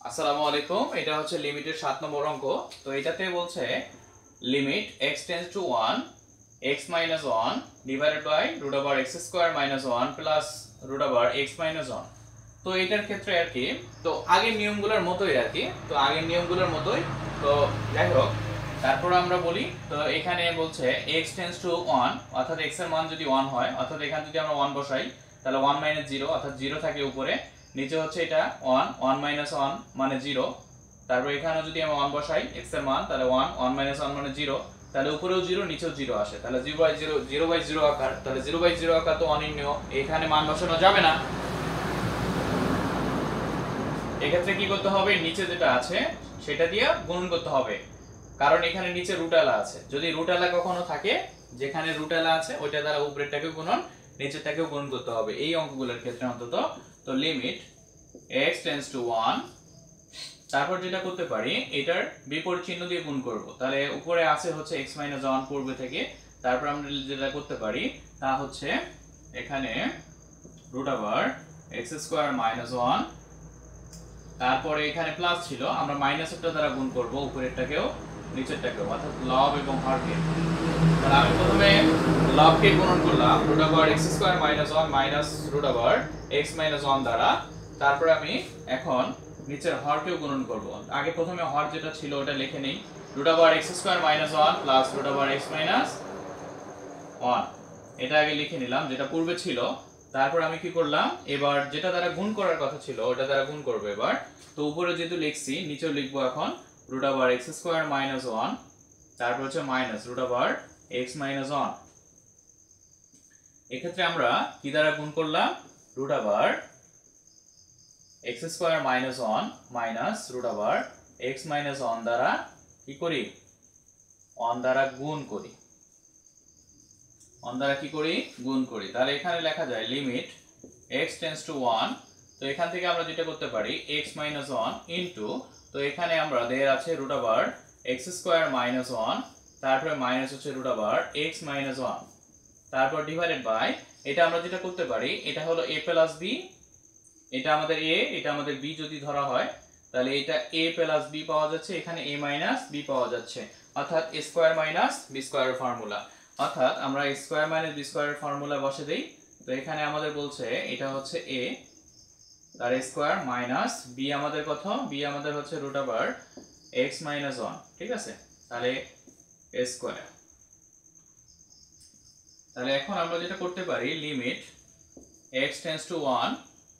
আসসালামু আলাইকুম। এটা হচ্ছে লিমিটের 7 নম্বর অঙ্ক। তো এটাতে বলছে limit x tends to 1 x minus 1 divided by root over x square minus 1 plus root over x minus 1। তো এটার ক্ষেত্রে আর কি, তো আগের নিয়মগুলোর মতোই আর কি, তো আগের নিয়মগুলোর মতোই। তো যাই হোক, তারপর আমরা বলি, তো এখানে বলছে x টেন্ডস টু 1, অর্থাৎ x এর মান যদি 1 হয়, অর্থাৎ এখানে যদি আমরা 1 বসাই তাহলে 1 মাইনাস 0, অর্থাৎ 0 থাকে উপরে, নিচে হচ্ছে এটা 1 1 মাইনাস 1 মানে 0। তারপর এখানেও যদি আমরা 1 বসাই x এর মান, তাহলে 1 1 মাইনাস 1 মানে 0, তাহলে উপরেও 0 নিচেও 0 আসে, তাহলে 0/0 0/0 আকার, তাহলে 0/0 আকার তো অনির্ণেয়, এখানে মান বসানো যাবে না। এক্ষেত্রে কি করতে হবে, নিচে যেটা আছে সেটা দিয়ে গুণন করতে হবে, কারণ এখানে নিচে রুট আলা আছে। যদি রুট-আলা কখনো থাকে, যেখানে রুট-আলা আছে ওইটা দ্বারা উপরেরটাকে গুণন, নিচেরটাকেও গুণন করতে হবে এই অঙ্কগুলোর ক্ষেত্রে অন্তত। তো লিমিট x টেন্ডস টু 1, তারপর যেটা করতে পারি এটার বিপরীত চিহ্ন দিয়ে গুণ করব, তাহলে উপরে আছে হচ্ছে x - 1 পূর্বে থেকে। তারপর আমরা যেটা করতে পারি তা হচ্ছে এখানে root over x square minus 1, তারপরে এখানে প্লাস ছিল, আমরা মাইনাসেরটা দ্বারা গুণ করব উপরেরটাকেও নিচেরটাকেও, অর্থাৎ লব এবং হরকে। তাহলে আমি প্রথমে লবকে গুণন করলাম root over x square minus 1 minus root over x minus 1 দ্বারা। তারপরে আমি এখন নিচের হরকেও গুণন করব। আগে প্রথমে হর যেটা ছিল ওটা লিখে নেই, root over x square minus 1 plus root over x minus 1, এটা আগে লিখে নিলাম যেটা পূর্বে ছিল। তারপর আমি কি করলাম, এবার যেটা দ্বারা গুণ করার কথা ছিল ওটা দ্বারা গুণ করব এবার। তো উপরে যেহেতু লিখছি নিচেও লিখবো এখন root over x square minus 1, তারপর হচ্ছে minus root over x minus 1। এক্ষেত্রে আমরা কি দ্বারা গুণ করলাম, root over x square minus 1 minus root over x minus 1 দ্বারা কি করি, 1 দ্বারা গুণ করি, 1 দ্বারা কি করি, গুণ করি। তাহলে এখানে লেখা যায় লিমিট x টেন্ডস টু 1। তো এখান থেকে আমরা যেটা করতে পারি x মাইনাস 1 ইনটু, তো এখানে আমরা দেয়ার আছে root over x square minus 1, তারপরে মাইনাস হচ্ছে রুট ওভার x মাইনাস 1, তারপর ডিভাইডেড বাই, এটা আমরা যেটা করতে পারি এটা হলো a প্লাস b, এটা আমাদের a, এটা আমাদের b যদি ধরা হয়, তাহলে এটা a প্লাস b পাওয়া যাচ্ছে, এখানে a মাইনাস b পাওয়া যাচ্ছে, অর্থাৎ a square minus b square formula. অর্থাৎ আমরা a square minus b square formula বসে দেই। তো এখানে আমাদের বলছে এটা হচ্ছে a, তার a স্কয়ার মাইনাস b আমাদের কত, b আমাদের হচ্ছে রুট ওভার x মাইনাস 1, ঠিক আছে, তাহলে a স্কয়ার। তাহলে এখন আমরা যেটা করতে পারি লিমিট x টেন্ডস টু 1,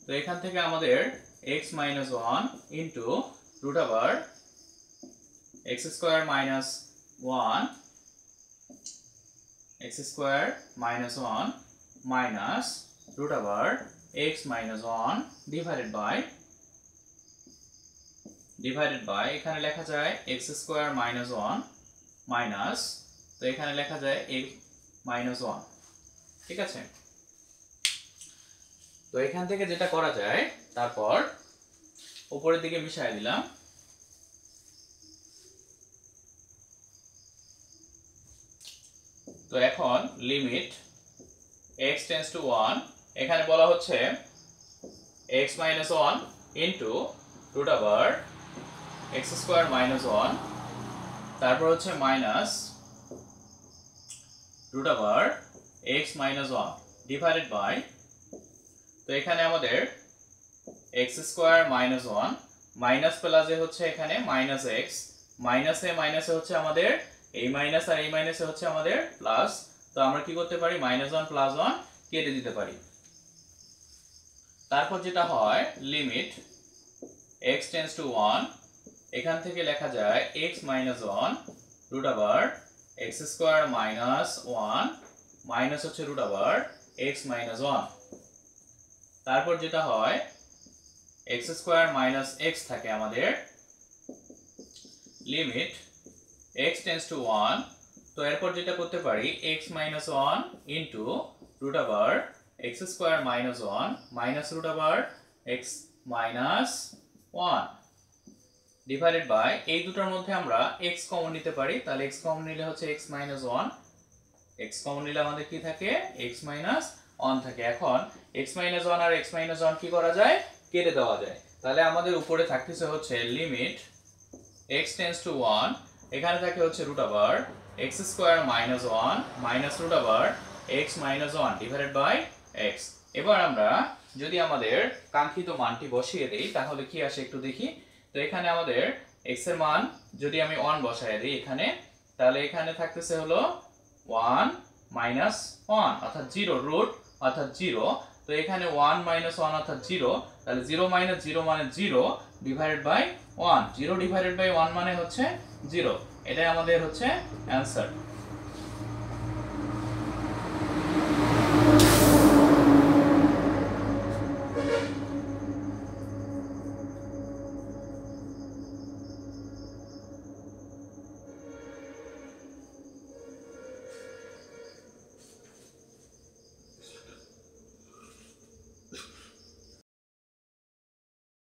তো এখান থেকে আমাদের x minus 1 into root over x square minus 1, x square minus 1 minus root over x minus 1 divided by এখানে লেখা যায় x স্কয়ার মাইনাস 1 মাইনাস, তো এখানে লেখা যায় x মাইনাস 1, ঠিক আছে। তো এখান থেকে যেটা করা যায়, তারপর উপরের দিকে মিশাই দিলাম। তো এখন লিমিট x টেন্ডস টু 1, এখানে বলা হচ্ছে x minus 1 into root over x square minus 1, তারপর হচ্ছে minus root over x minus 1 divided by, তো এখানে আমাদের x স্কয়ার মাইনাস 1 মাইনাস প্লাসে হচ্ছে এখানে মাইনাস x, মাইনাসে মাইনাসে হচ্ছে আমাদের এই মাইনাস, আর এই মাইনাসে হচ্ছে আমাদের প্লাস। তো আমরা কি করতে পারি, মাইনাস 1 প্লাস 1 কেটে দিতে পারি। তারপর যেটা হয় লিমিট x টেন্ডস টু 1, এখান থেকে লেখা যায় x minus 1 root over x square minus 1 minus হচ্ছে রুট ওভার x মাইনাস 1। তারপর যেটা হয় x স্কয়ার মাইনাস x থাকে আমাদের, লিমিট x টেন্ডস টু 1, তো এরপর যেটা করতে পারি x minus 1 into root over x square minus 1 minus root over x minus 1 divided by, এই দুটোর মধ্যে আমরা x কমন নিতে পারি, তাহলে x কমন নিলে হচ্ছে x মাইনাস 1, x কমন নিলে আমাদের কি থাকে, x মাইনাস 1 থাকে। এখন x মাইনাস 1 আর x মাইনাস 1 কি করা যায়, কেটে দেওয়া যায়। তাহলে আমাদের উপরে থাকতেছে হচ্ছে লিমিট x টেন্ডস টু 1, এখানে থাকে হচ্ছে root over x square minus 1 minus root over x minus 1 divided by x। এবার আমরা যদি আমাদের কাঙ্ক্ষিত মানটি বসিয়ে দেই তাহলে কি আসে একটু দেখি। তো এখানে আমাদের x এর মান যদি আমি 1 বসায় দিই এখানে, তাহলে এখানে থাকতেছে হলো 1 মাইনাস 1 অর্থাৎ 0 রুট অর্থাৎ 0। তো এখানে 1 মাইনাস 1 অর্থাৎ 0, তাহলে 0 মাইনাস 0 মানে 0 ডিভাইডেড বাই 1, 0 ডিভাইডেড বাই 1 মানে হচ্ছে 0। এটাই আমাদের হচ্ছে অ্যানসার।